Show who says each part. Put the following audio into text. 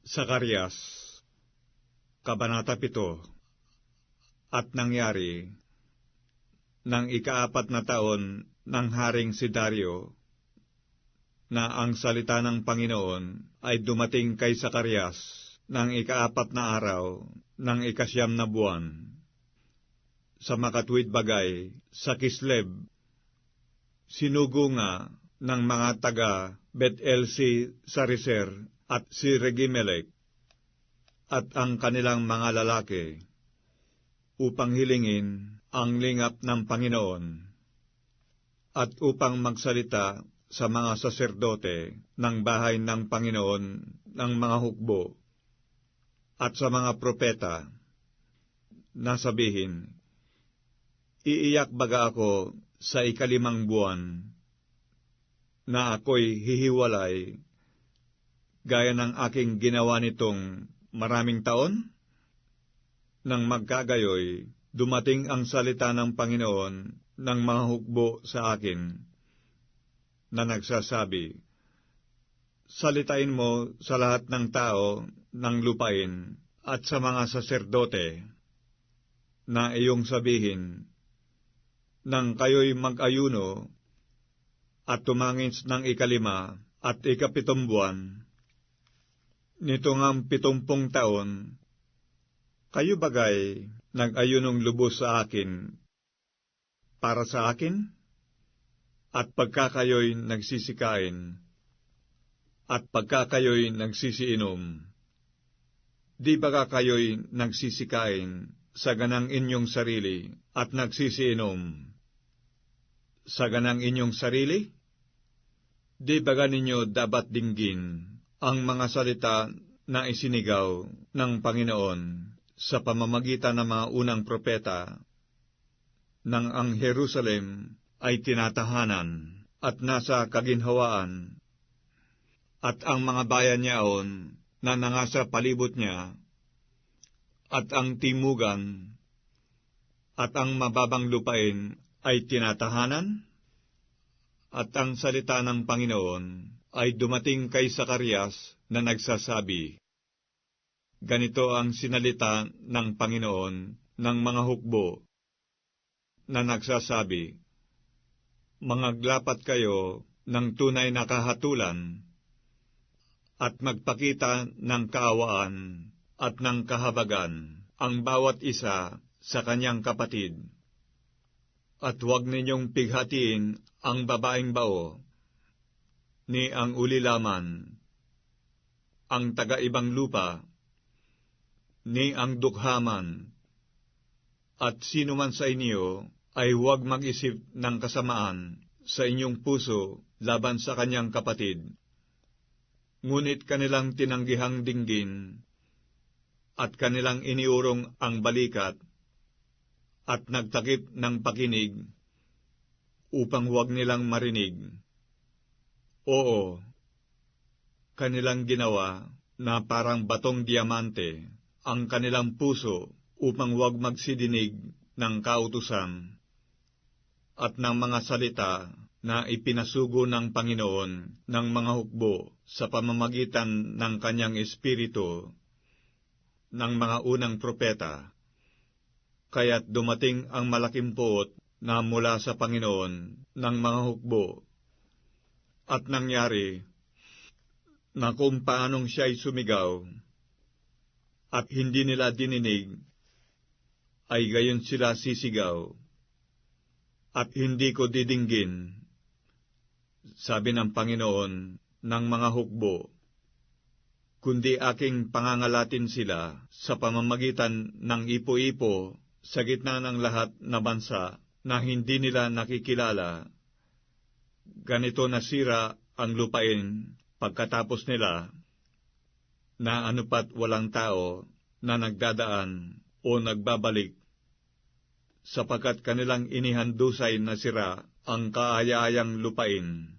Speaker 1: Zacarias, Kabanata 7. At nangyari, nang ika-4 na taon ng Haring si Dario, na ang salita ng Panginoon ay dumating kay Zacarias ng ika-4 na araw ng ika-9 na buwan, sa makatuwid bagay sa Kislev. Sinugo nga ng mga taga Bet-El si Sarezer at si Regimelech at ang kanilang mga lalaki upang hilingin ang lingap ng Panginoon at upang magsalita sa mga saserdote ng bahay ng Panginoon ng mga hukbo at sa mga propeta na sabihin, iiyak baga ako sa ika-5 buwan na ako'y hihiwalay gaya ng aking ginawa nitong maraming taon? Nang magkagayoy, dumating ang salita ng Panginoon ng mga hukbo sa akin, na nagsasabi, salitain mo sa lahat ng tao ng lupain at sa mga saserdote, na iyong sabihin, nang kayo'y mag-ayuno at tumangis ng ika-5 at ika-7 buwan, nito ngang 70 taon, kayo bagay nag-ayunong lubos sa akin, para sa akin? At pagka kayo'y nagsisikain, at pagka kayo'y nagsisiinom, di baga kayo'y nagsisikain sa ganang inyong sarili at nagsisiinom sa ganang inyong sarili? Di baga ninyo dapat dinggin ang mga salita na isinigaw ng Panginoon sa pamamagitan ng mga unang propeta, nang ang Jerusalem ay tinatahanan at nasa kaginhawaan, at ang mga bayan niyaon na nangasa palibot niya, at ang timugan, at ang mababang lupain ay tinatahanan? At ang salita ng Panginoon ay dumating kay Zacarias na nagsasabi, ganito ang sinalita ng Panginoon ng mga hukbo, na nagsasabi, mangaglapat kayo ng tunay na kahatulan, at magpakita ng kaawaan at ng kahabagan ang bawat isa sa kanyang kapatid. At huwag ninyong pighatiin ang babaeng bao, ni ang ulilaman, ang taga-ibang lupa, ni ang dukhaman, at sino man sa inyo ay huwag mag-isip ng kasamaan sa inyong puso laban sa kanyang kapatid. Ngunit kanilang tinanggihang dinggin, at kanilang iniurong ang balikat, at nagtakip ng pakinig, upang huwag nilang marinig. Oo, kanilang ginawa na parang batong diamante ang kanilang puso upang huwag magsidinig ng kautusan at ng mga salita na ipinasugo ng Panginoon ng mga hukbo sa pamamagitan ng kanyang espiritu ng mga unang propeta. Kaya't dumating ang malaking puot na mula sa Panginoon ng mga hukbo. At nangyari na kung paanong siya'y sumigaw at hindi nila dininig, ay gayon sila sisigaw at hindi ko didinggin, sabi ng Panginoon ng mga hukbo, kundi aking pangangalatin sila sa pamamagitan ng ipo-ipo sa gitna ng lahat na bansa na hindi nila nakikilala. Ganito nasira ang lupain pagkatapos nila, na anupat walang tao na nagdadaan o nagbabalik, sapagkat kanilang inihandusay na sira ang kaaya-ayang lupain.